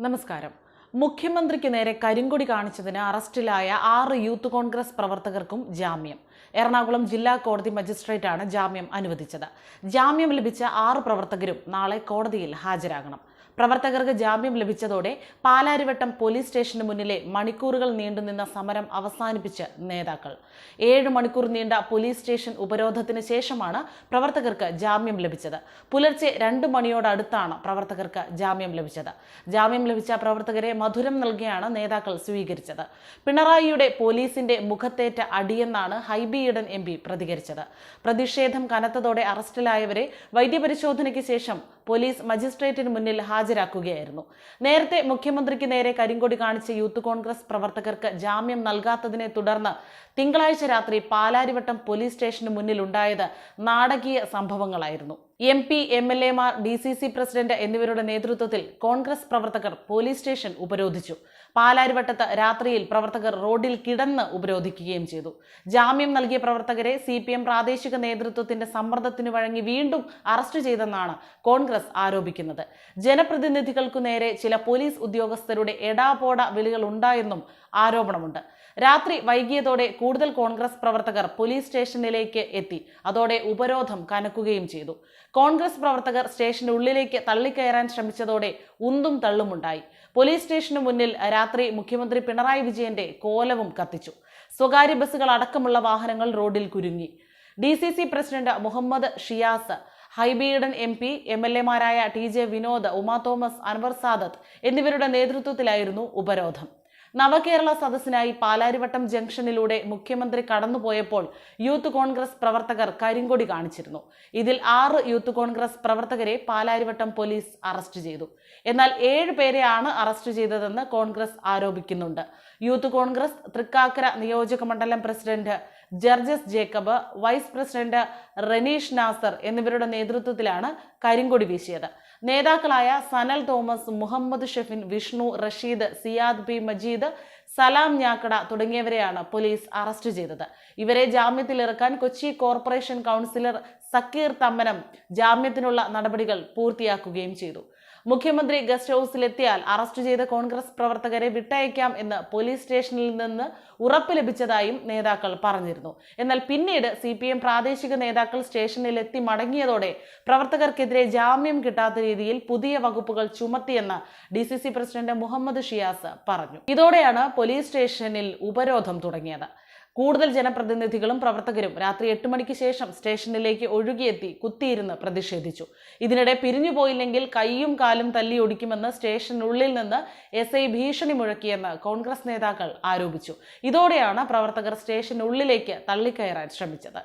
നമസ്കാരം. മുഖ്യമന്ത്രിക്ക് നേരെ കരിങ്കൊടി കാണിച്ചതിന് അറസ്റ്റിലായ 6 യൂത്ത് കോൺഗ്രസ് പ്രവർത്തകർക്കും ജാമ്യം. എറണാകുളം ജില്ലാ കോടതി മജിസ്ട്രേറ്റാണ് ജാമ്യം അനുവദിച്ചത്. ജാമ്യം ലഭിച്ച 6 പ്രവർത്തകരും നാളെ കോടതിയിൽ ഹാജരാകണം. പ്രവർത്തകർക്ക് ജാമ്യം ലഭിച്ചതോടെ പാലാരിവട്ടം പോലീസ് സ്റ്റേഷന് മുന്നിലെ മണിക്കൂറുകൾ നീണ്ടുനിന്ന സമരം അവസാനിപ്പിച്ച് നേതാക്കൾ. 7 മണിക്കൂർ നീണ്ട പോലീസ് സ്റ്റേഷൻ ഉപരോധത്തിന് ശേഷമാണ് പ്രവർത്തകർക്ക് ജാമ്യം ലഭിച്ചത്. പുലർച്ചെ 2 മണിയോടടുത്താണ് പ്രവർത്തകർക്ക് ജാമ്യം ലഭിച്ചത്. ജാമ്യം ലഭിച്ച പ്രവർത്തകരെ മധുരം നൽകിയാണ് നേതാക്കൾ സ്വീകരിച്ചത്. പിണറായിയുടെ പോലീസിന്റെ മുഖത്തേറ്റ അടിയെന്നാണ് ഹൈബി ഈഡൻ MP പ്രതികരിച്ചത്. പ്രതിഷേധം കനത്തതോടെ അറസ്റ്റിലായവരെ വൈദ്യപരിശോധനയ്ക്ക് ശേഷം പോലീസ് മജിസ്ട്രേറ്റിന് മുന്നിൽ ഹാജരാക്കുകയായിരുന്നു. നേരത്തെ മുഖ്യമന്ത്രിക്ക് നേരെ കരിങ്കൊടി കാണിച്ച യൂത്ത് കോൺഗ്രസ് പ്രവർത്തകർക്ക് ജാമ്യം നൽകാത്തതിനെ തുടർന്ന് തിങ്കളാഴ്ച രാത്രി പാലാരിവട്ടം പോലീസ് സ്റ്റേഷന് മുന്നിൽ ഉണ്ടായത് നാടകീയ സംഭവങ്ങളായിരുന്നു. MP, MLA Mar, DCC president എന്നിവരുടെ നേതൃത്വത്തിൽ കോൺഗ്രസ് പ്രവർത്തകർ പോലീസ് സ്റ്റേഷൻ ഉപരോധിച്ചു. പാലാരിവട്ടത്ത് രാത്രിയിൽ പ്രവർത്തകർ റോഡിൽ കിടന്ന് ഉപരോധിക്കുകയും ചെയ്തു. ജാമ്യം നൽകിയ പ്രവർത്തകരെ CPM പ്രാദേശിക നേതൃത്വത്തിന്റെ സമ്മർദ്ദത്തിന് വഴങ്ങി വീണ്ടും അറസ്റ്റ് ചെയ്തെന്നാണ് കോൺഗ്രസ് ആരോപിക്കുന്നത്. ജനപ്രതിനിധികൾക്കു നേരെ ചില പോലീസ് ഉദ്യോഗസ്ഥരുടെ എടാപോട വിളികൾ ഉണ്ടായെന്നും ആരോപണമുണ്ട്. രാത്രി വൈകിയതോടെ കൂടുതൽ കോൺഗ്രസ് പ്രവർത്തകർ പോലീസ് സ്റ്റേഷനിലേക്ക് എത്തി. അതോടെ ഉപരോധം കനക്കുകയും ചെയ്തു. കോൺഗ്രസ് പ്രവർത്തകർ സ്റ്റേഷനുള്ളിലേക്ക് തള്ളിക്കയറാൻ ശ്രമിച്ചതോടെ ഉന്തും തള്ളുമുണ്ടായി. പോലീസ് സ്റ്റേഷന് മുന്നിൽ രാത്രി മുഖ്യമന്ത്രി പിണറായി വിജയന്റെ കോലവും കത്തിച്ചു. സ്വകാര്യ ബസ്സുകൾ അടക്കമുള്ള വാഹനങ്ങൾ റോഡിൽ കുരുങ്ങി. DCC president Muhammad Shiyas, Hibi Eden MP, MLA മാരായ TJ വിനോദ്, ഉമാ തോമസ്, അൻവർ സാദത്ത് എന്നിവരുടെ നേതൃത്വത്തിലായിരുന്നു ഉപരോധം. നവകേരള സദസ്സിനായി പാലാരിവട്ടം ജംഗ്ഷനിലൂടെ മുഖ്യമന്ത്രി കടന്നുപോയപ്പോൾ യൂത്ത് കോൺഗ്രസ് പ്രവർത്തകർ കരിങ്കൊടി കാണിച്ചിരുന്നു. ഇതിൽ 6 യൂത്ത് കോൺഗ്രസ് പ്രവർത്തകരെ പാലാരിവട്ടം പോലീസ് അറസ്റ്റ് ചെയ്തു. എന്നാൽ 7 പേരെയാണ് അറസ്റ്റ് ചെയ്തതെന്ന് കോൺഗ്രസ് ആരോപിക്കുന്നുണ്ട്. യൂത്ത് കോൺഗ്രസ് തൃക്കാക്കര നിയോജക മണ്ഡലം president Jerjas Jacob, vice president Raneesh Nasar എന്നിവരുടെ നേതൃത്വത്തിലാണ് കരിങ്കൊടി വീശിയത്. നേതാക്കളായ സനൽ തോമസ്, മുഹമ്മദ് ഷെഫിൻ, വിഷ്ണു, റഷീദ്, സിയാദ് P മജീദ്, സലാം ഞാക്കട തുടങ്ങിയവരെയാണ് പോലീസ് അറസ്റ്റ് ചെയ്തത്. ഇവരെ ജാമ്യത്തിലിറക്കാൻ കൊച്ചി കോർപ്പറേഷൻ കൗൺസിലർ സക്കീർ തമ്മനം ജാമ്യത്തിനുള്ള നടപടികൾ പൂർത്തിയാക്കുകയും ചെയ്തു. മുഖ്യമന്ത്രി ഗസ്റ്റ് ഹൌസിലെത്തിയാൽ അറസ്റ്റ് ചെയ്ത കോൺഗ്രസ് പ്രവർത്തകരെ വിട്ടയക്കാം എന്ന് പോലീസ് സ്റ്റേഷനിൽ നിന്ന് ഉറപ്പ് ലഭിച്ചതായും നേതാക്കൾ പറഞ്ഞിരുന്നു. എന്നാൽ പിന്നീട് CPM പ്രാദേശിക നേതാക്കൾ സ്റ്റേഷനിലെത്തി മടങ്ങിയതോടെ പ്രവർത്തകർക്കെതിരെ ജാമ്യം കിട്ടാത്ത രീതിയിൽ പുതിയ വകുപ്പുകൾ ചുമത്തിയെന്ന് DCC പ്രസിഡന്റ് മുഹമ്മദ് ഷിയാസ് പറഞ്ഞു. ഇതോടെയാണ് പോലീസ് സ്റ്റേഷനിൽ ഉപരോധം തുടങ്ങിയത്. കൂടുതൽ ജനപ്രതിനിധികളും പ്രവർത്തകരും രാത്രി 8 മണിക്ക് ശേഷം സ്റ്റേഷനിലേക്ക് ഒഴുകിയെത്തി കുത്തിയിരുന്ന് പ്രതിഷേധിച്ചു. ഇതിനിടെ പിരിഞ്ഞുപോയില്ലെങ്കിൽ കൈയും കാലും തല്ലി ഒടിക്കുമെന്ന് സ്റ്റേഷനുള്ളിൽ നിന്ന് SI ഭീഷണി മുഴക്കിയെന്ന് കോൺഗ്രസ് നേതാക്കൾ ആരോപിച്ചു. ഇതോടെയാണ് പ്രവർത്തകർ സ്റ്റേഷനുള്ളിലേക്ക് തള്ളിക്കയറാൻ ശ്രമിച്ചത്.